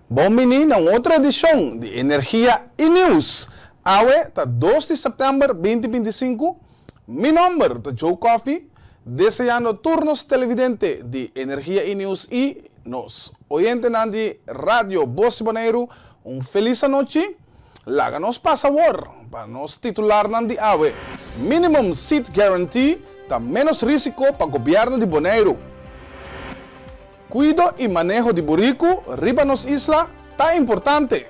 Bom menino, outra edição de Energia e News. Awe, tá 2 de setembro de 2025. Mi nome é Joe Coffee, desejando turnos televidente de Energia e News e nos oyentes de Rádio Voz Bonaire feliz noite. Láganos passaword para nos titular de Awe. Minimum seat guarantee, tá menos risco para o governo de Bonaire. Cuido e manejo de burrico, riba nos isla, tá importante.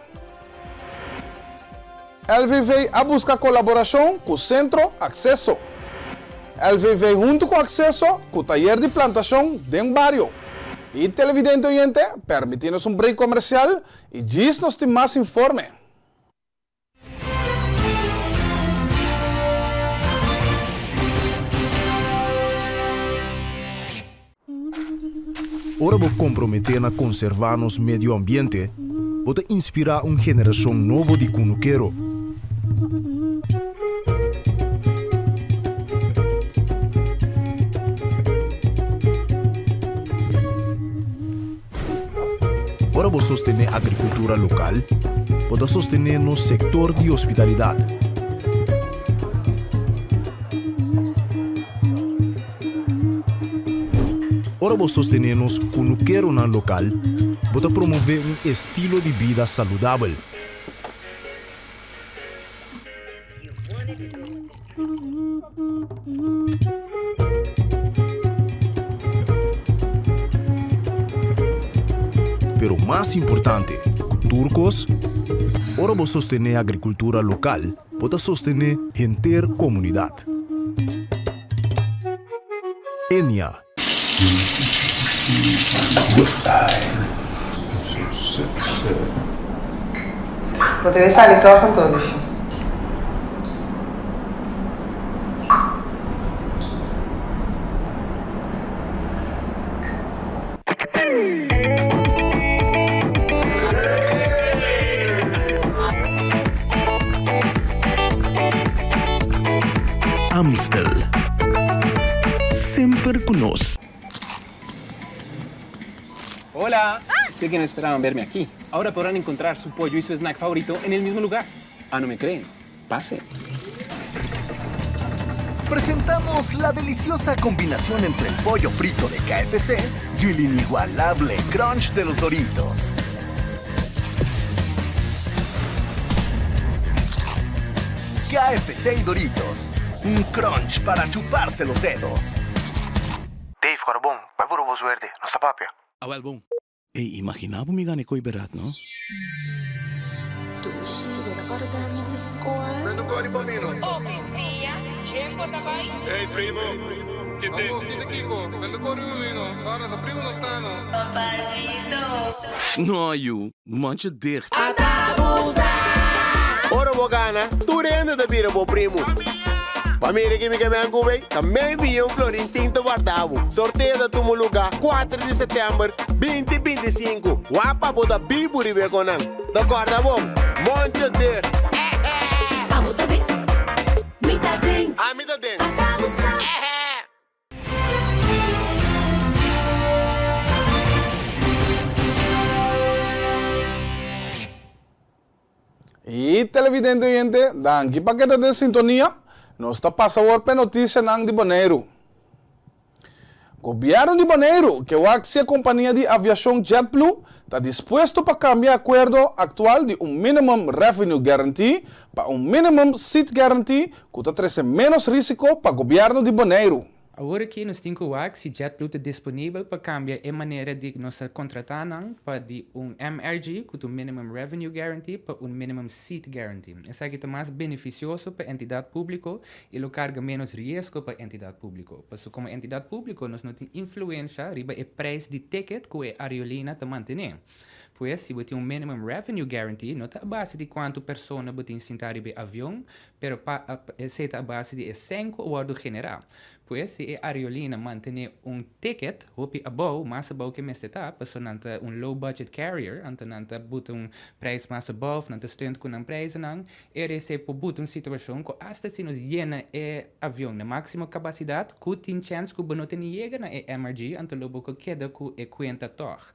LVV a buscar colaboração com o Centro Acesso. LVV junto com o Acesso, com o taller de plantação de um barrio. E televidente oyente, permitindo um break comercial e diz-nos de mais informe. Ora vou comprometer a conservar nosso meio ambiente, pode inspirar uma geração nova de cunuqueiro. Ora vou sostener a agricultura local, pode sostener no setor de hospitalidade. Ora vou sostener-nos cunuqueiro na local, para promover um estilo de vida saudável. Pero mais importante, turcos, ora vou sostener a agricultura local, para sostener a inteira comunidade. Enya. Poderia sair, trocam todos. Amstel. Sempre conosco. Hola, sé que no esperaban verme aquí. Ahora podrán encontrar su pollo y su snack favorito en el mismo lugar. Ah, ¿no me creen? Pase. Presentamos la deliciosa combinación entre el pollo frito de KFC y el inigualable crunch de los Doritos. KFC y Doritos, un crunch para chuparse los dedos. Dave, Carbón, vai por voz verde, não está papia. Awel bom. Imaginava me gane koi berat, no? Ehi primo, che te? Chiede Kiko, nelle cuore Ulino, guarda da primo non stanno. No, you, mancha dicht. Ora Bogana, tu rende da bira bo primo. Pamira que me caminha com bem, também vi Florentin to guardavo. Sorteio da tumo lugar, 4 de setembro, 2025. Wapa boda biburi be konan. Da guarda bom, monte de. Vamos tá bem, me tá bem. Ah, me tá bem. E televidente oyente, dan que paquete de sintonia, nos está passando por notícia de Bonaire. Governo de Bonaire, que é a companhia de aviação JetBlue, está disposto para cambiar o acordo atual de minimum revenue guarantee para minimum seat guarantee, que está trazendo menos risco para o governo de Bonaire. Agora que nós temos que JetBlue está disponível para cambiar a maneira de nós contratar para de MRG, que é Minimum Revenue Guarantee, para Minimum Seat Guarantee. Isso aqui é mais beneficioso para a entidade pública e lo carga menos risco para a entidade pública. Porque como entidade pública, nós não temos influência sobre o preço de ticket que a aerolínea está mantendo. Pois, se você tem Minimum Revenue Guarantee, não está a base de quanto pessoa você sentar no avião, mas está a base de 5 horas general. Pois, se a aerolínea mantém ticket, hopi above, mais above que mais está, porque não está low budget carrier, não está bota preço mais above, não está estudando com preço, não, se pode situação que hasta se nos llena avião na máxima capacidade, que tem chance que não tem chega na MRG, então logo que queda que é 40 torre.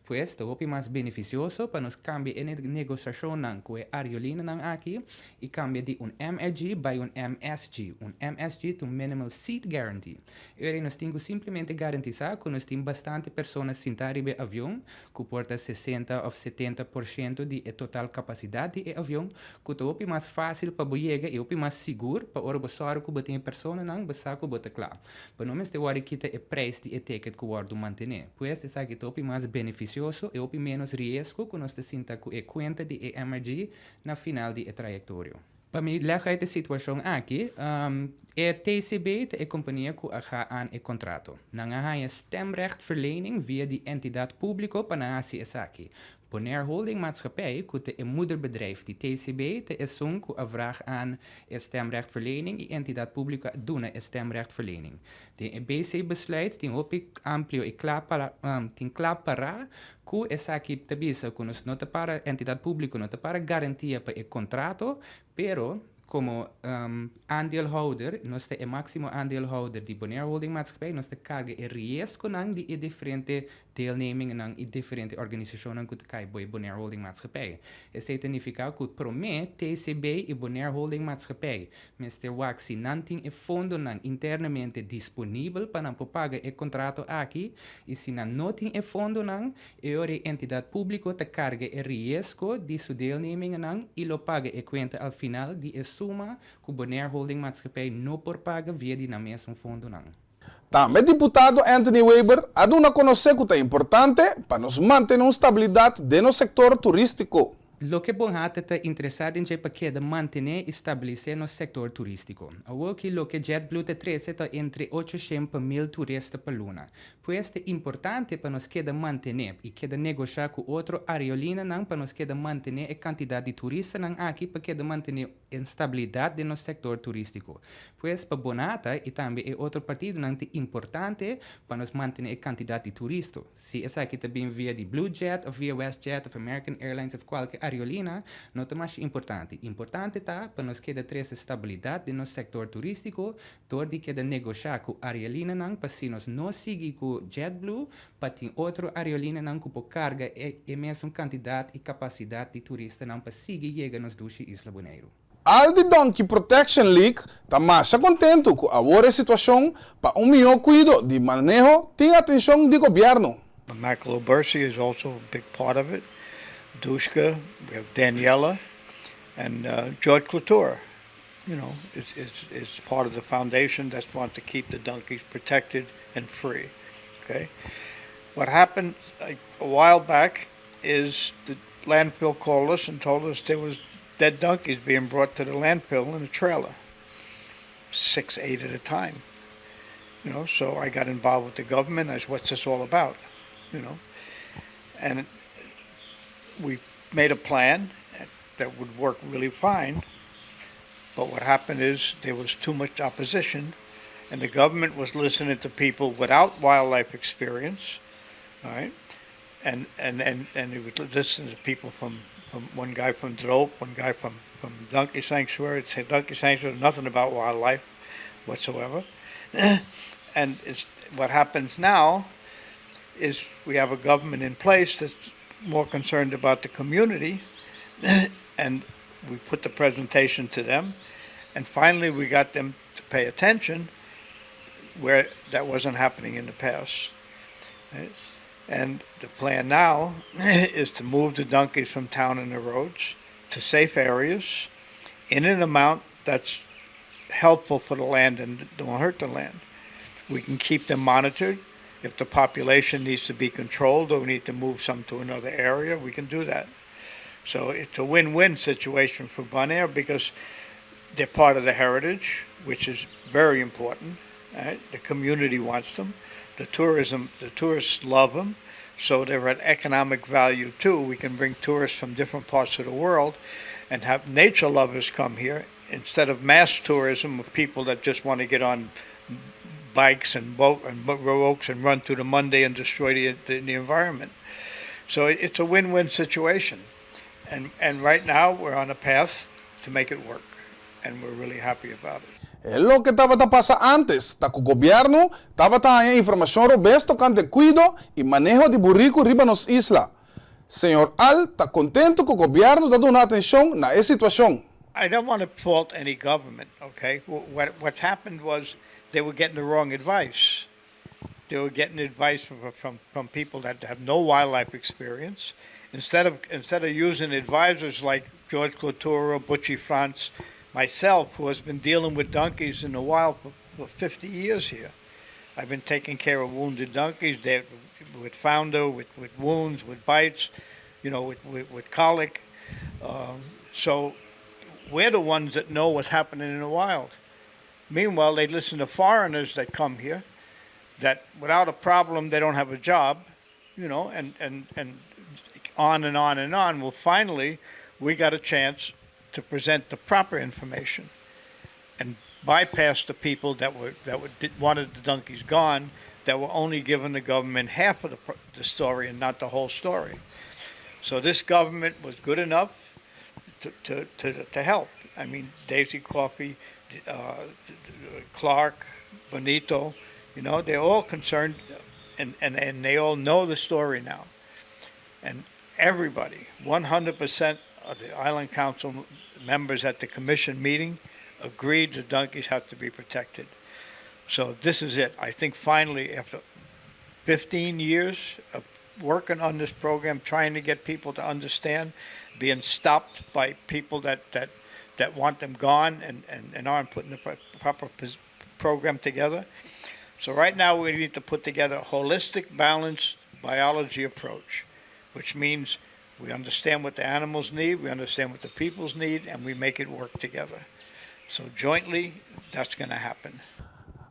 Pues, hopi mais beneficioso beneficioso para nos cambiar en negociación ng kue Ariolina ng aki y cambia de un MLG by un MSG. Un MSG to Minimal Seat Guarantee. Ahora nos tengo simplemente garantizar que nos tienen bastante personas sentadas en el avión, que porta 60 o 70% de total capacidad de avión, que es más fácil para llegar y más seguro para ahora basar que tem persona não basar que bota claro. Para não este hora kita o preço de ticket que o manter. Pues essa aqui é mais beneficioso e menos risco que nós te sinta com a conta de emergir na final de trajetória. Para mim, lega esta situação aqui, é TCB, a companhia que ga aan o contrato. Não há stemrechtverlening via de entidade pública para nasi essa aqui. Bonaire Holding Maatschappij, que é moederbedrijf, die TCB, te is zo'n vraag aan stemrechtverlening, die entidade pública doen een stemrechtverlening. De BC besluit, die hoop ik amplio e clapara, que essa aqui te bisa, que nos não te para entidade pública, não te para garantia para o contrato, pero como aandeelhouder, nós temos o máximo aandeelhouder de Bonaire Holding Maatschappij, nós temos carga e risco de diferentes deelnemingen e diferentes organisações que cai bij Bonaire Holding Maatschappij. Isso significa que promete TCB e Bonaire Holding Maatschappij, Mr. Waxi, não tem o fundo internamente disponível para pagar o contrato aqui, e se não tem o fundo, a entidade pública te carga o risco de sua deelnemingen e lo paga a conta ao final de suma que Bonaire Holding Maatschappij não por paga via de na mesmo fundo não. Também deputado Anthony Weber ha dado a conhecer que é importante para nos manter uma estabilidade no setor turístico. Lo que bon hat está interessado em para manter e estabelecer no setor turístico. Aqui lo que JetBlue te trece está entre 800 mil turistas por luna. Pues é importante para nos manter e negociar com outro aerolínea para nos manter a quantidade de turistas aqui para manter a estabilidade no setor turístico. Pues para Bonata e também outro partido é importante para nos manter a quantidade de turistas. Se essa aqui também via de Blue Jet ou via WestJet ou American Airlines ou qualquer aerolínea, não é mais importante. Importante está para nos ter estabilidade no setor turístico, door de negociar com a aerolínea para se nós não seguir com JetBlue, para ter outra aerolínea que pode carga a mesma quantidade e capacidade de turistas para seguir chegar nos duas Isla Bonaire. Aldi Donkey Protection League está mais contente com a situação para melhor cuidado de manejo e atenção do governo. Michael Obersi is also a big part of it. Dushka, we have Daniela, and George Couture. You know, is part of the foundation that wants to keep the donkeys protected and free. Okay, what happened a while back is the landfill called us and told us there was dead donkeys being brought to the landfill in a trailer, 6, 8 at a time. You know, so I got involved with the government. I said, "What's this all about?" You know, and we made a plan that would work really fine, but what happened is there was too much opposition, and the government was listening to people without wildlife experience, all right, and it would listen to people from one guy from Drope, one guy from Donkey Sanctuary. It'd say Donkey Sanctuary, nothing about wildlife whatsoever, and what happens now is we have a government in place that's more concerned about the community, and we put the presentation to them, and finally we got them to pay attention where that wasn't happening in the past. Right? And the plan now is to move the donkeys from town and the roads to safe areas in an amount that's helpful for the land and don't hurt the land. We can keep them monitored. If the population needs to be controlled or we need to move some to another area, we can do that. So it's a win-win situation for Bonaire because they're part of the heritage, which is very important. Right? The community wants them. The tourists love them. So they're an economic value too. We can bring tourists from different parts of the world and have nature lovers come here instead of mass tourism of people that just want to get on bikes and boats and run through the Monday and destroy the environment. So it's a win-win situation. And right now we're on a path to make it work. And we're really happy about it. Lo que estaba pasando antes, que o governo estava tendo informação robusta sobre cuidado e manejo de burrico riba nos isla. Senhor Al está contento que o governo está dando atenção na situação. I don't want to fault any government, okay? What's happened was they were getting the wrong advice. They were getting advice from people that have no wildlife experience. Instead of using advisors like George Couture, Butchie France, myself, who has been dealing with donkeys in the wild for 50 years here. I've been taking care of wounded donkeys with founder, with wounds, with bites, with colic. So we're the ones that know what's happening in the wild. Meanwhile, they listen to foreigners that come here, that without a problem, they don't have a job, and on and on and on. Well, finally, we got a chance to present the proper information and bypass the people that wanted the donkeys gone, that were only giving the government half of the story and not the whole story. So this government was good enough to help. I mean, Daisy Coffey, Clark, Bonito, they're all concerned, and they all know the story now. And everybody, 100% of the Island Council members at the commission meeting agreed the donkeys have to be protected. So this is it. I think finally, after 15 years of working on this program, trying to get people to understand, being stopped by people that want them gone and aren't putting the proper program together. So right now we need to put together a holistic, balanced biology approach, which means we understand what the animals need, we understand what the peoples need, and we make it work together. So jointly, that's going to happen.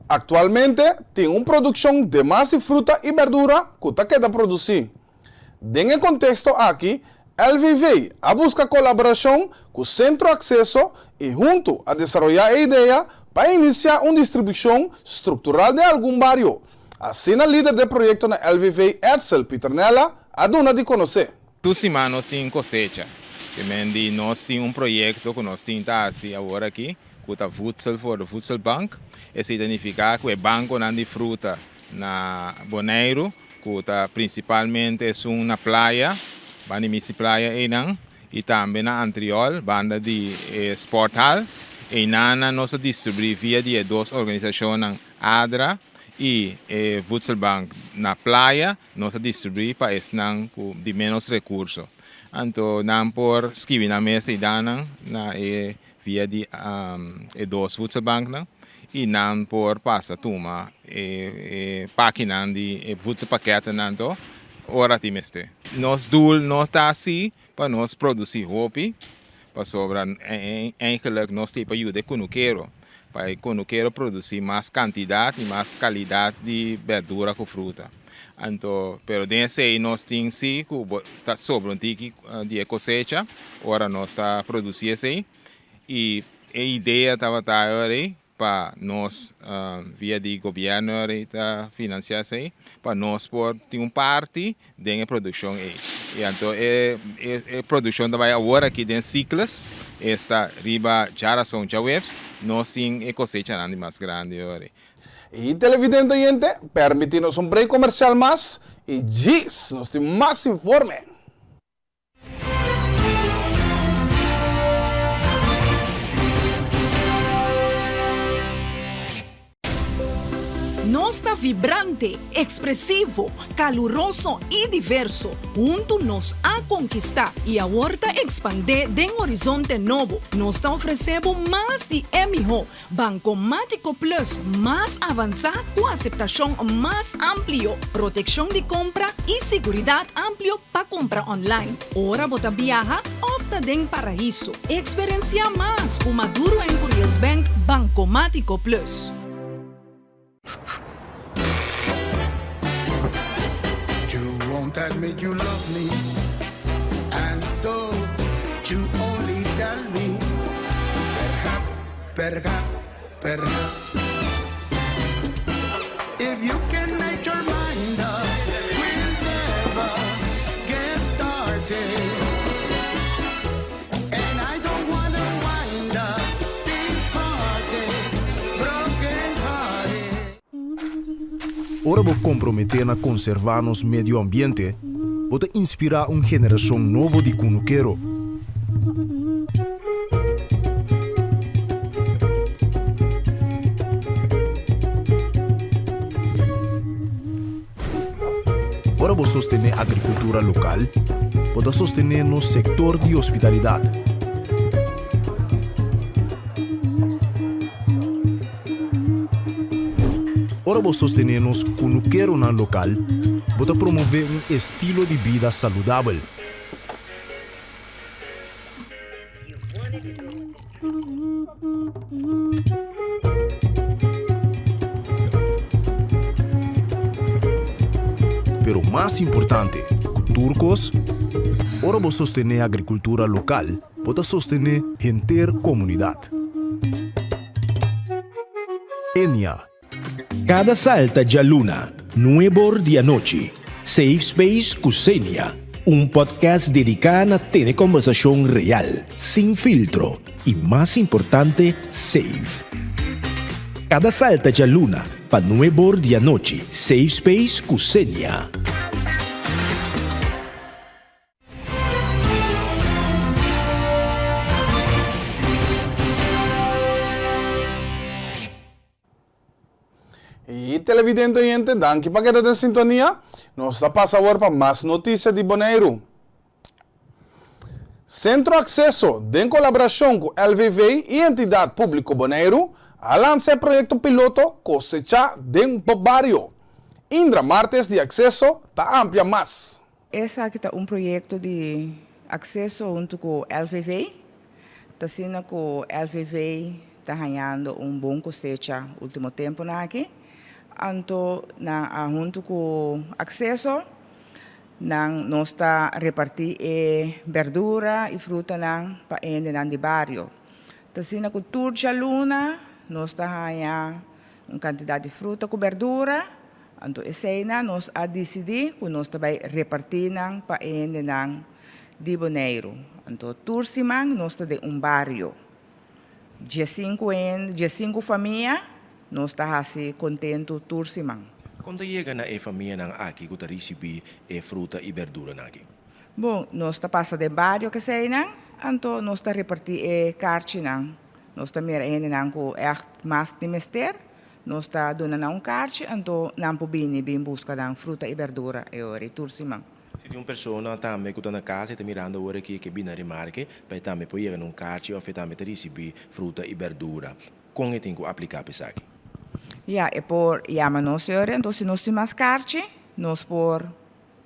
Actualmente, tem uma produção de massa de fruta e verdura que está querendo produzir. Dentro do contexto aqui, LVV a busca colaboração com o Centro Acesso e junto a desenvolver a ideia para iniciar uma distribuição estrutural de algum bairro. Assim, a líder do projeto na LVV, Edsel Piternella, a dona de conhecer. 2 semanas tem cosecha. Que nós temos projeto que nós temos agora aqui, com a Voedsel for the Voedsel Bank. Isso significa que o banco de fruta na Bonaire, que principalmente é uma praia, banimisi praia e também na Antriol, banda de Sporthal. E nana nós distribuímos via de 2 organizações, ADRA e Voedsel Bank. Na praia, nós distribuímos para esses de menos recursos. Então, não por escrever na mesa e dana na via de 2 Voedsel Bank, e não por passar tuma página de Voedsel paquete nanto ora timeste. Nós doel não está assim para nós produzir roupa, para sobrar eigenlijk nós temos para ajudar conuqueiro, para conuqueiro produzir mais quantidade e mais qualidade de verdura com fruta. Então, pero desse aí nós temos que tá sobre um tique de cosecha, ora nós está produzindo assim, e a ideia estava aí para nós via de governo tá financiar assim, para nós por ter parte da produção aí. E então a produção também agora aqui dentro ciclos está riba geração de webs, nós temos a cosecha mais grande agora. E televidente oyente, permitimos un break comercial más y Gis nos tiene más informe. Nos está vibrante, expresivo, caluroso y diverso. Juntos nos a conquistar y ahora expandir de un horizonte nuevo. Nos está ofreciendo más de MIHO, Bancomático Plus, más avanzada con aceptación más amplio, protección de compra y seguridad amplio para compra online. Ahora bota viaja, ofta den paraíso. Experiencia más con Maduro en Curious Bank Bancomático Plus. You won't admit you love me, and so you only tell me, perhaps, if you can make your mind up, we'll never get started. And I don't wanna wind up big hearted, broken hearted. Ora vou comprometer na conservar nos medio ambiente, pode inspirar uma geração nova de cunuquero. Para vos sostener a agricultura local, pode sostener no sector de hospitalidade. Para vos sostener nos cunuquero na local, pode promover um estilo de vida saudável. Pero mais importante, turcos, ora vos sostener a agricultura local, pode sostener a comunidade. Enya. Cada salta de luna, nuevo de noche. Safe Space Kusenia, un podcast dedicado a tener conversación real, sin filtro y más importante, safe. Cada salta de luna, pa nuevo de noche. Safe Space Kusenia. E televidente oyente, danke para quedar em sintonia. Nós está passando agora para mais notícias de Bonaire. Centro Acesso, em colaboração com LVV e Entidade Pública Bonaire, a lançar projeto piloto Cosecha dentro do barrio. Indra Martes de Acesso está amplia mais. Esse aqui é um projeto de acesso junto com o LVV. Está sendo que o LVV está ganhando bom cosecha no último tempo aqui. Então, junto com o acesso, nós está repartir verdura e fruta para o barrio. Está sendo que o tour de luna, nós está ganhando uma quantidade de fruta com verdura. Então, essa nós a decidir que nós vai repartir para o de Bonaire. Então, tour semana, nós está de barrio. Dia 5 famílias, nós está assim contento tour semana. Quando chega na família aqui que receber fruta e verdura aqui? Bom, nós está passa de barrio que sei então nós está repartir carne nós está mira com mais de mester, nós está dando carne, então não podemos bem buscar fruta e verdura e ora tour semana. Se tem uma pessoa também que está na casa e está mirando agora aqui que bem na remarque, para também pode chegar carne ou também receber fruta e verdura. Como tem que aplicar para isso aqui? E por chama nós então se nós temos carne, nós por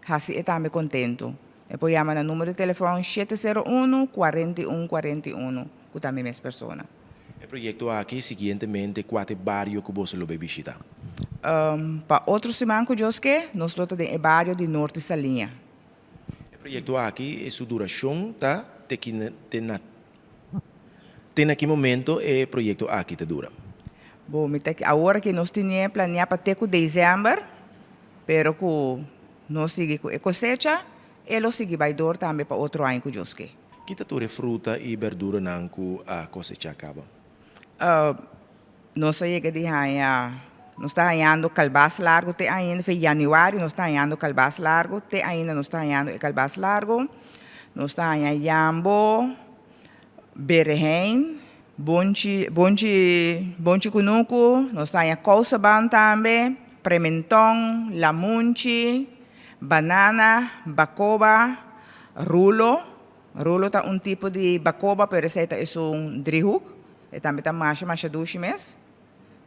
assim também contento. E por chama no número de telefone 701-4141, que também é pessoa. O projeto aqui, seguintemente, quatro barrios que você vai visitar? Para outro semana que eu que nós estamos no barrio de Norte Salinha. O projeto aqui, a sua duração, tá? Tem aqui momento o projeto aqui te dura. Bom, agora que nós tínhamos planeado para até dezembro, pero que nós seguimos com a cosecha, ele segue vai dar também para outro ano que eu que. Que tature fruta e verdura não que a cosecha acaba? Nós chega de nós está ganhando calbas largo até ainda foi janeiro, nós está ganhando calbas largo até ainda nós está ganhando calbas largo, nós está ganhando jambo, berrein, bonchi kunuku, nós está ganhando cousaban também, prementão, lamunchi, banana, bacoba, rulo. Rulo é tipo de bacoba, pero esse é drihuk, e também está mais doce mesmo.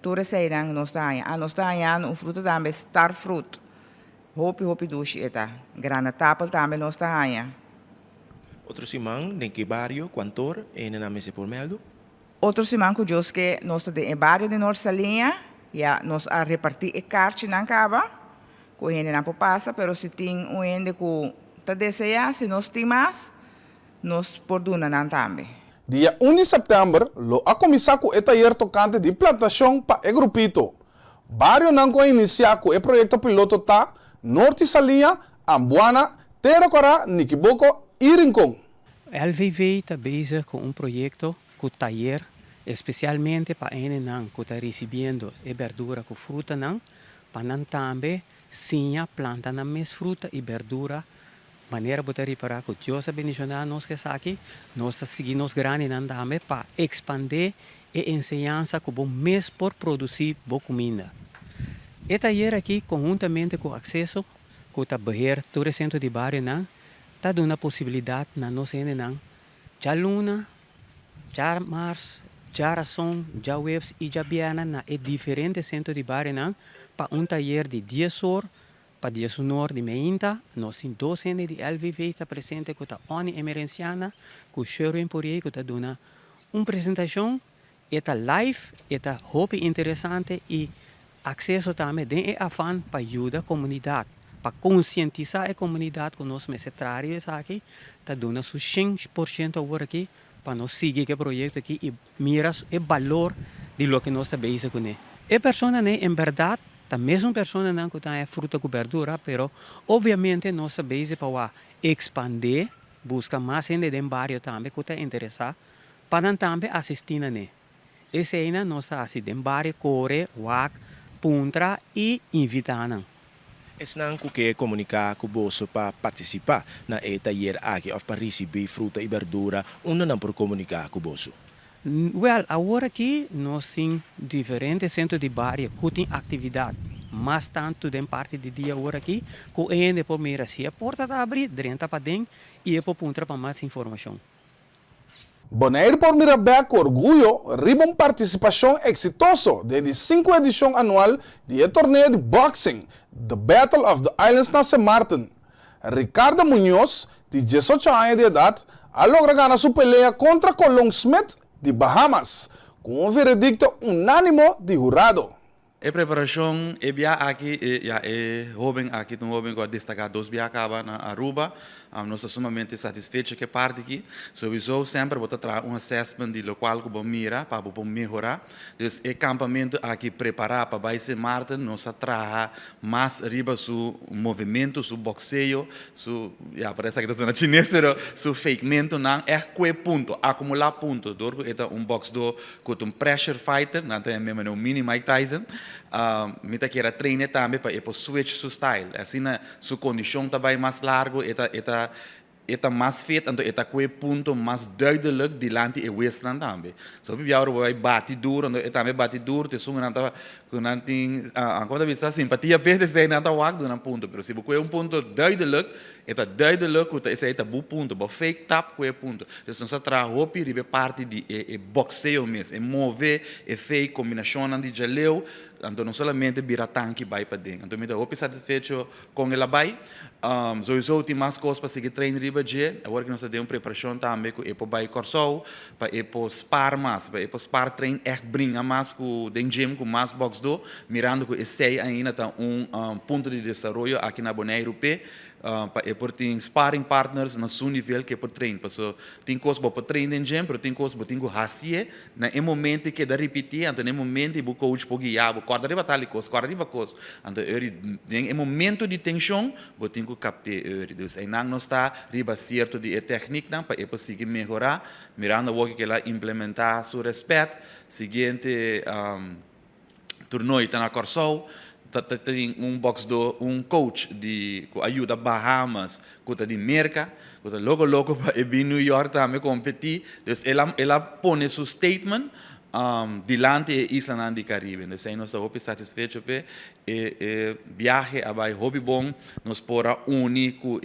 Tudo isso nós está ganhando fruta também, star fruit. Hopi doce eta. Grana tapel também nós está ganhando. Outro semana, em que barrio, quantor, e na mesa por meldo? Outro semana que eu que nós está em barrio de Norte Salinha, nós a repartir a carne na caba, que a gente não passa, pero se tem ende que está deseja, se nós tem mais, nós podemos também. Dia 1 de setembro, a começar com o taller tocante de plantação para o grupito. Barrio Nanco iniciar com o projeto piloto tá Norte Salinha, Ambuana, Terracorá, Niquiboco e Rincón. A LVV está bezig com projeto com taller, especialmente para eles que estão recebendo verdura com fruta, para também sim planta na mes fruta e verdura maneira de reparar que Deus abençoe nós que está aqui, nós seguimos grande também para expandir a ensinança que bom mês por produzir boa comida. E taller aqui, conjuntamente com o acesso, que está beheer todo o centro de bairro, está dando a possibilidade na nossa não, já luna, já mars, já ração, já webs e já biana na diferentes centros de bairro, para taller de 10 horas, para 10 horas de meinta, nós temos 12 de LVV está presente com a ONU emergenciana, com o Sherwin Poirier, que está dando uma apresentação, está live, está muito interessante e acesso também tem afã para ajudar a comunidade, para conscientizar a comunidade que nós mesmos trabalhamos aqui, está dando 100% agora aqui, para nós seguir o projeto aqui e mirar o valor de lo que nós estamos fazendo. A pessoa, em verdade, a mesma pessoa não que tem fruta e verdura, mas obviamente nós estamos para expandir, buscar mais gente dentro do bairro também que está interessado, para também assistir a ele. Esse aí nós assistimos dentro do bairro, corre, wak, puntra e invitar. Não que comunicar com o bolso para participar na taller aqui ou para receber fruta e verdura, onde não por comunicar com o bolso? Well, agora aqui nós temos diferentes centros de bairro que têm atividade, mas tanto de parte do dia agora aqui, que ainda por mirar se a porta está abrir, dentro para dentro e por puntra para mais informação. Bonaire por Mirabé com orgulho, riba uma participação exitosa da 5ª edição anual do torneio de boxing, The Battle of the Islands na St. Martin. Ricardo Muñoz, de 18 anos de idade, a logra ganhar sua pelea contra Colón Smith, de Bahamas, com um veredicto unânime de jurado. A preparação é bem aqui, é jovem aqui, um jovem que destacar 2 bem acaba na Aruba. Nós estamos sumamente satisfeitos que parte aqui. Sowieso sempre vou trazer um assessment de local que vamos mirar para melhorar. Então, o acampamento aqui preparar para vai ser Martin, nós trazer mais riba su movimento, su boxeio, su parece que está na chinês, pero su fakemento não é que ponto, acumular ponto. Dorgo é box do com pressure fighter, não tem mesmo um mini Mike Tyson. Mita que era treinar também para switch su style. Assim na sua condição também mais largo, eta mais feito, então eta que ponto mais duidelijk dilante e western também. So bi agora vai bate duro, então eta me bate duro, te sunga nanta com nanting, quando vista simpatia perde se nanta wak do nan ponto, pero se você ponto duidelijk, eta duidelijk, eta bu ponto, bo fake tap que ponto. Então nós trabalhamos para ribe parte de boxeio mesmo, mover e fake combinação de jaleu, então não somente vira tanque vai para dentro. Então me dá hope satisfeito com ela vai. Sowieso tem mais coisas para seguir treino riba de, agora que nós temos preparação também com o vai corso, para o spar mais, para o spar treino brinca mais com o gym com mais box do, mirando que esse ainda tá ponto de desenvolvimento aqui na Bonaire Europe. Para ter sparring partners na seu nível que é para treinar. Porque tem coisas para treinar em gym, mas tem coisas para ter que na momento que dá repetir, então no momento que o coach pode guiar, o quadro riba tal coisa, quadro riba coisa. Então no momento de tensão, você tem que captar. Então aí não está riba certo de técnica, para conseguir melhorar, mirando o que ela implementar seu respeito. Seguinte torneio está na Corsol. Tem box do coach de ajuda Bahamas, que está de Merca, que está logo para ir New York também competir. Então ela põe seu statement dilante da Isla do Caribe. Então aí nós estamos satisfeitos com viagem a vai hobby bom, nós pora único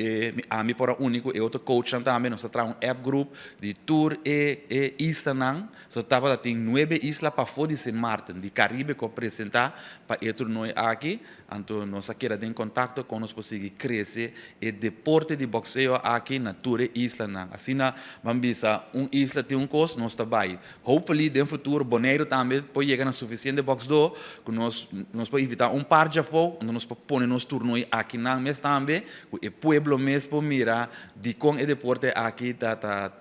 a mim pora único e outro coach também nós traz app group de tour e Isla não, só tava tem 9 islas para fora de St. Martin, de Caribe que apresentar para ir torneio aqui. Então nós queremos ter contato com nós conseguir crescer e deporte de boxeio aqui na tour Isla não. Assim na vamos ver isla tem costo nós trabalha. Hopefully no futuro Bonaire também pode chegar na suficiente box do que nós podemos invitar par de fogo, nós podemos nos torneio aqui na mês também, o pueblo mesmo mira de como o deporte aqui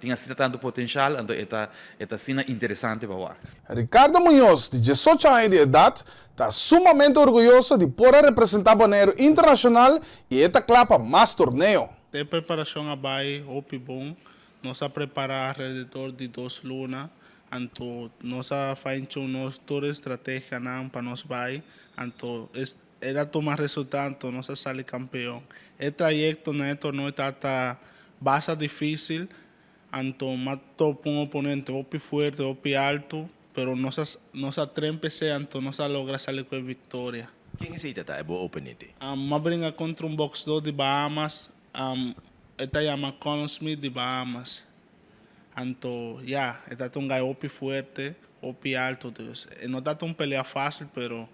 tinha sido tanto potencial, então é sina interessante para o Ricardo Muñoz, de 18 anos de idade, está sumamente orgulhoso de poder representar Bonaire internacional e esta clapa mais torneio. De preparação a vai, hope bom, nós a preparar ao redor de 2 lunas, Anto nossa fine-tune toda estratégia não para nós vai, anto era tomar resultado, nossa sale campeão. O trajecto né tornou tata baixa difícil, anto matou um oponente ou forte ou alto, pero nossa trempe se anto nossa logra sair com a vitória. Quem é esse bom oponente? Brinca contra boxeador de Bahamas, esta chama Colin Smith de Bahamas. Anto, esta um gajo forte, alto, dus. Não está tão pelea fácil, pero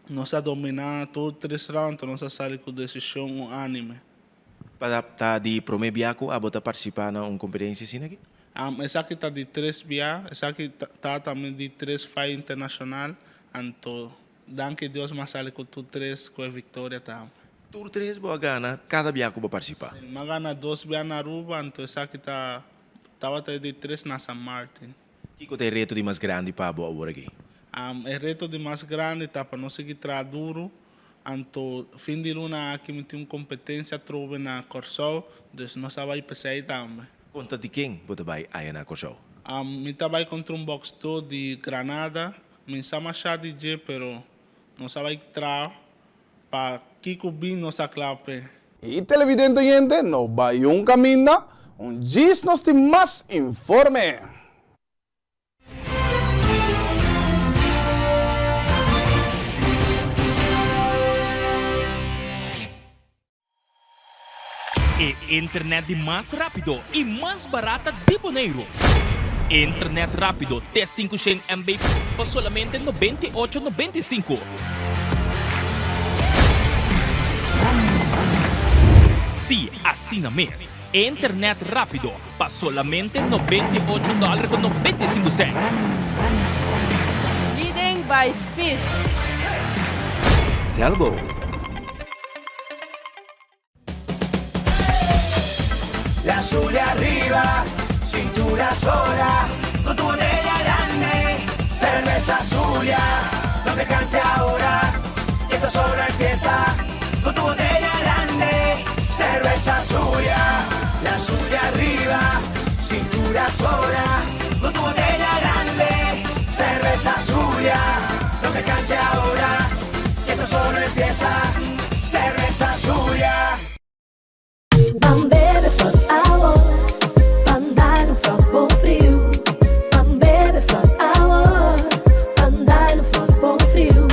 nós a dominar todo 3 rounds, nós a sair com decisão unânime. Para tá de promebiaco a botar participar na competência assim aqui? Essa aqui está de 3 via, essa aqui está também de 3 fight internacional, anto danke Deus mas sair com tu 3 com a vitória também. Tu 3 boa gana, cada biaco vai participar. Sim, mas gana 2 via na Aruba, então essa aqui estava de 3 na San Martin. Que é o reto de mais grande para boa agora aqui? O reto de mais grande está para não seguir duro. Anto fim de luna aqui me tem competência trove na Corsol, dus nós vai pensar aí também. Conta de quem você vai aí na Corsol? Me trabalho contra boxeador de Granada, me chama chá de G, pero nós vai entrar para Kiko Bin nossa clave. Y televidente oyente, nos vai caminho, gis nos tem mais informe. Internet de mais rápido e mais barata de Bonaire. Internet rápido T5 MB por solamente 98,95. Sim, assim na mês. Internet rápido por solamente $98,95. Leading by speed. Telbo. La Zulia arriba, cintura sola, con tu botella grande, cerveza Zulia, no te canses ahora, que esto solo empieza, con tu botella grande, cerveza Zulia, la Zulia arriba, cintura sola, con tu botella grande, cerveza Zulia, no te canses ahora, que esto solo empieza, cerveza Zulia. Bebe Frost Hour, andar no Frost bom frio. Bebe Frost Hour, andar no Frost bom frio.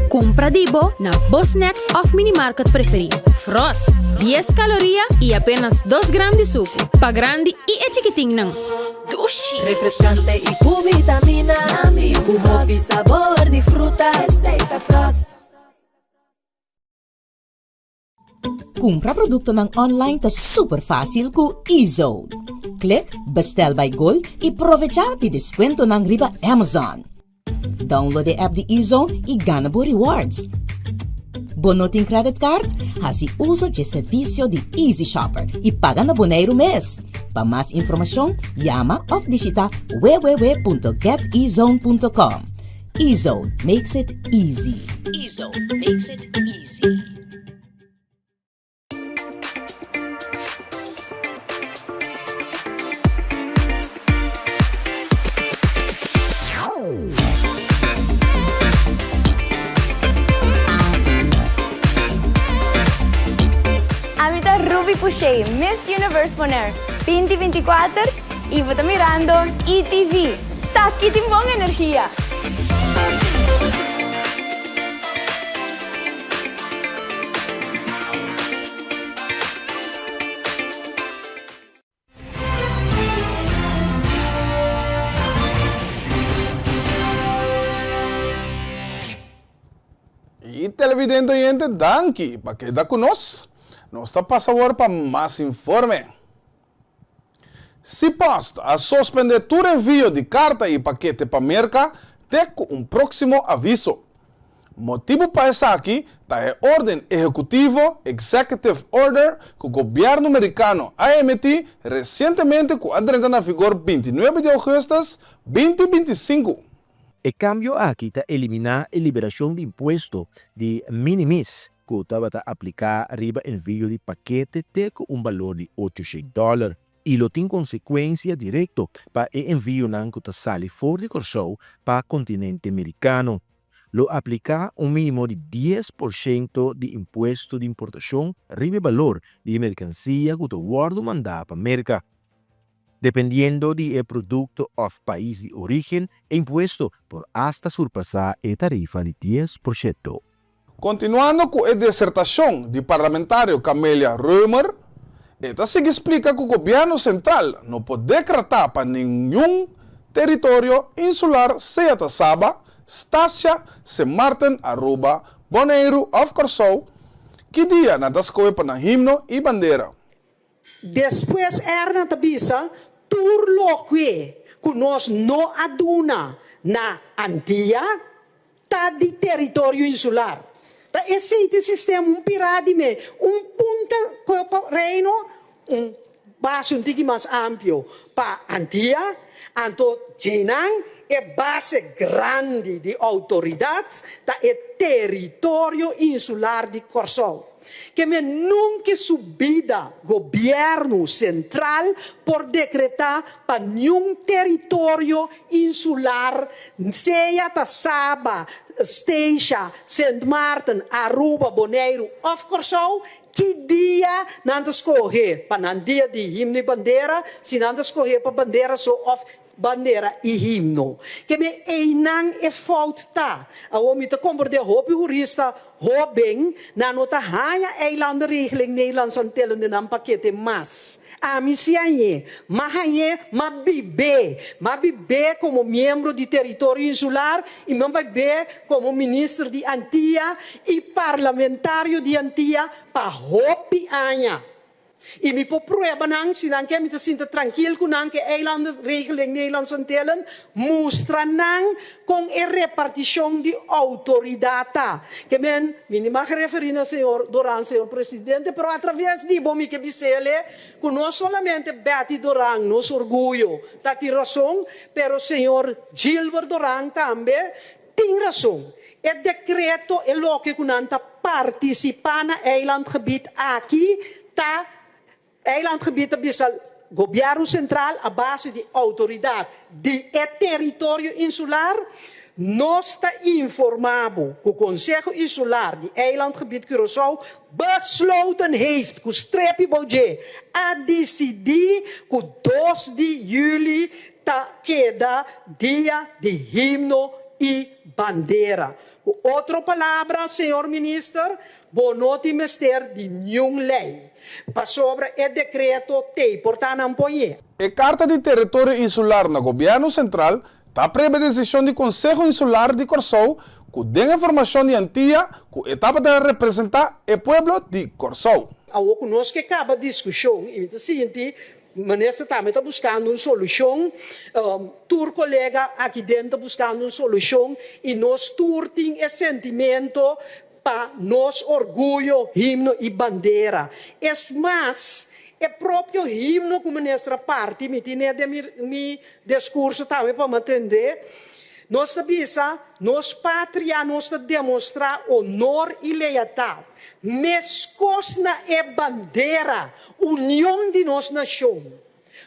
Compra Dibo na Bosnack of Minimarket preferido. Frost, 10 calorias e apenas 2 gramas de suco. Pa grande e é chiquitinho não. Dushi, refrescante e com vitamina. Um hobby sabor de fruta, receita Frost. Compra produkto ng online ta super fácil ku eZone. Click, bestel by Gold e aprovecha di deskwento ng riba Amazon. Download the app di eZone e gana bo rewards. Bonoting credit card, hasi uso de servicio di Easy Shopper e paga na Bonaire mes. Pa mas informasyon, llama o visita www.getezone.com. eZone makes it easy. eZone makes it easy. Amita Ruby Puche, Miss Universe Bonaire 2024 y vos estás mirando ETV. Taki Timbong Energía. Y televidente oyente, danke, para que da con nos está pasando para más informe. Si Post a suspender tu envío de carta y paquete para merca, te próximo aviso. Motivo para eso aquí está el orden ejecutivo, Executive Order, que el gobierno americano ha emitido recientemente que entra en vigor 29 de agosto 2025. El cambio aquí está eliminar la liberación de impuesto de minimis que estaba a aplicar arriba envío de paquete de un valor de $800. y lo tiene consecuencia directa para el envío que sale fuera de Corsou para el continente americano. Lo aplica un mínimo de 10% de impuesto de importación ribe valor de mercancía que guardo mandar para América. Dependiendo del producto o país de origen, impuesto por hasta surpasar la tarifa de 10%. Continuando con la disertación del parlamentario Camelia Römer, esta se explica que el gobierno central no puede decretar para ningún territorio insular, sea Saba, Stasia, St. Martin, Aruba, Bonaire of Corsou, que dia na dascoe para himno e bandeira. Depois na tabisa, turlo que nós não aduna na Antia, tá de território insular. Tá esse sistema pirámide, punta reino, base mais amplo para Antia, anto Jenang é base grande de autoridade da território insular de Corsou. Que me nunca subida governo central por decretar para nenhum território insular, seja Saba, Stasia, St. Martin, Aruba, Bonaire of Corsou, que dia não escolher para não dia de himno e bandeira, se não escolher para bandeira só of bandeira e himno. Que me não é falta. A homem te compra de roupa jurista, bem, na nota raia eilande regeling Nederlands antellen de nam pakete mas. A misianye, ma bibe como membro de território insular e bibe como ministro de Antia e parlamentário de Antia para hopi anya. E me po prueba nang sinang que me te sinta tranquilo com nang que eilanden regeling Nederlands antellen mostra nang com a repartição de autoridade. Que men minima referir a senhor Doran, senhor presidente, pero através de bom que bisele, que não somente Betty Doran nos orgulho, tá tem razão, pero senhor Gilbert Doran também tem razão. O decreto é lo que kunanta participa na eilandgebied aqui tá eilandgebied bisal governo central a base de autoridade de território insular nós está informado que o Conselho Insular de eilandgebied Curaçao besloten heeft que o strepi budget a decidir que 2 de julho tá queda dia de himno e bandeira. Outra palavra, senhor ministro, bonoti mester de nenhuma lei. Para sobre o decreto te portar na apoie. A Carta de Território Insular no Governo Central está prevê a decisão do Conselho Insular de Corsou que tem informação de Antia que etapa de representar o povo de Corsou. Ao conosco que acaba a discussão, e o seguinte, Manessa também está buscando uma solução, tur colega aqui dentro está buscando uma solução e nós tur tem esse sentimento para nós orgulho, himno e bandeira. É mais, é próprio himno que ministra parte, me tinha de meu discurso também para me entender. Nós sabemos, nós pátria, nós demonstrar honor e lealdade. Mas na é bandeira, união de nossa nação.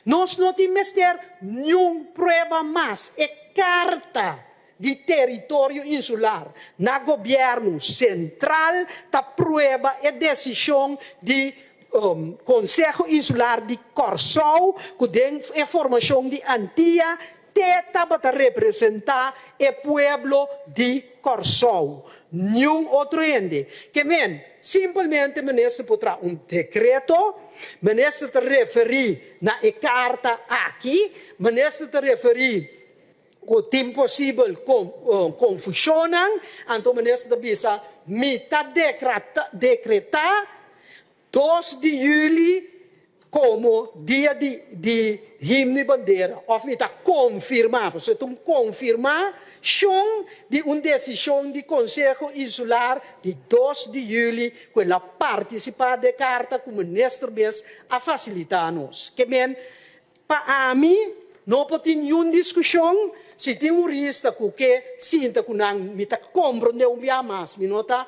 Nós não temos ter nenhum prova mais. É carta de território insular. Na governo central, está prova a decisão de Conselho Insular de Corsou, que tem a formação de Antia, para representar o povo de Corsou. Nenhum outro ente. Que simplesmente ministro poderá decreto, ministro te referir na carta aqui, ministro te referir o tempo possível confusão, então ministro te bisa mita decretar 2 de julho como dia de himno e bandeira. Ou está confirmado. Você tem confirmação de uma decisão do Conselho Insular de 2 de julho, que ela participa da carta que o ministro mesmo a facilitar-nos. Que para mim, não pode ter nenhuma discussão. Se tem jurista que sinta que não me compreendeu mais, me nota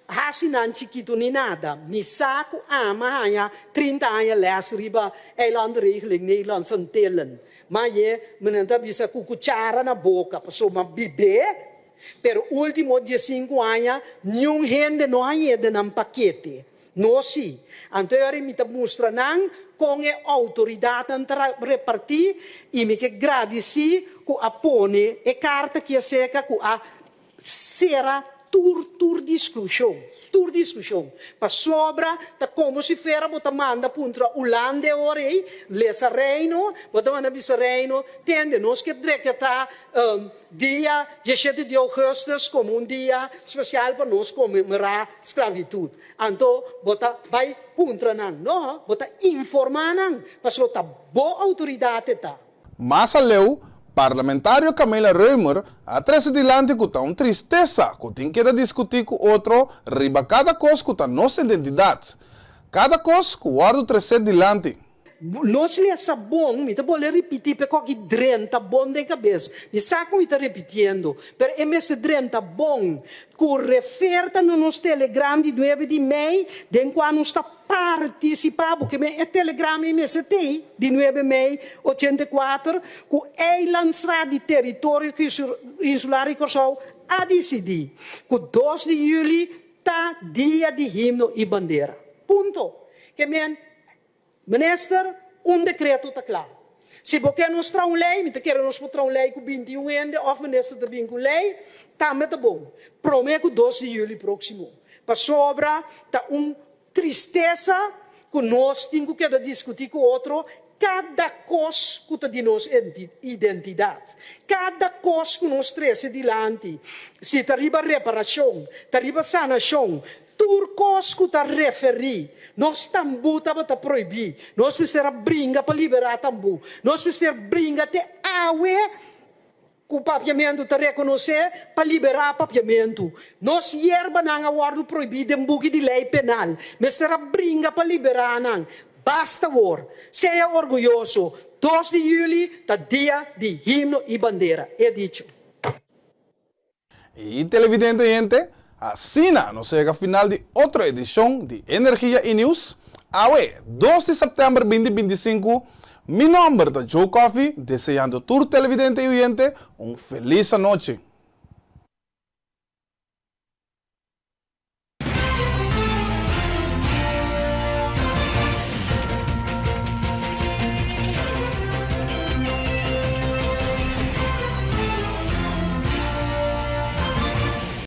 hasinan chiquito ni nada. Ni saco ama hanya 30 anos les riba eilandregeling Nederland zijn telen. Maar je menenta bisa com cuchara na boca, passou uma bebê. Pero último 15 anos, nenhum gente não ainda num paquete. Não sim. Então eu me mostra não com a autoridade para repartir e me que agradecer com a pone e carta que é seca com a será tur discussão. Tur discussão. Para sobra, tá como se fera, bota manda puntra Holanda orei, lesa reino, bota manda bisa reino, tende nós que tá dia 17 de agosto como dia especial para nós comemorar esclavitud. Então, bota vai puntra não, bota informar não, para só tá boa autoridade tá. Mas aleu, parlamentário Camila Reumer atrás adiante com uma tristeza que tem que discutir com outro riba cada coisa com a nossa identidade. Cada coisa que o guardo trazer adiante. Nós lhe é bom, me tá bom repetir porque que dren tá bom de cabeça. Me saco me tá repetindo, pero esse dren tá bom. Que referta no nosso telegram de 9 de maio, de quando está participando, porque é telegram MST de 9 de maio 84, que é lançado de território insular e Curaçao a decidir. Que 2 de julho tá dia de himno e bandeira. Ponto. Que minister, decreto está claro. Se você não está lei, me quer nós botar lei com 21 anos, ou minister também com lei, tá muito bom. Prometo 2 de julho próximo. Para sobra, tá tristeza que nós temos que discutir com o outro, cada coisa que está de nossa identidade. Cada coisa que nós traz adiante. Se está arriba reparação, está arriba sanação, tudo coisa que está referir. Nós tambu estava a proibir. Nós precisamos brincar para liberar tambu. Nós precisamos brincar até awe com o papiamento para reconhecer para liberar o papiamento. Nós hierba não aguardo proibir de buque de lei penal. Mas será brincar para liberar não. Basta war. Seja orgulhoso. 2 de julho é dia de himno e bandeira. É dito. E televidente gente, assina, nos chega ao final de outra edição de Energia e News. Aue, 2 de setembro de 2025, meu nome é Joe Coffee, desejando a todo televidente e oyente feliz noite.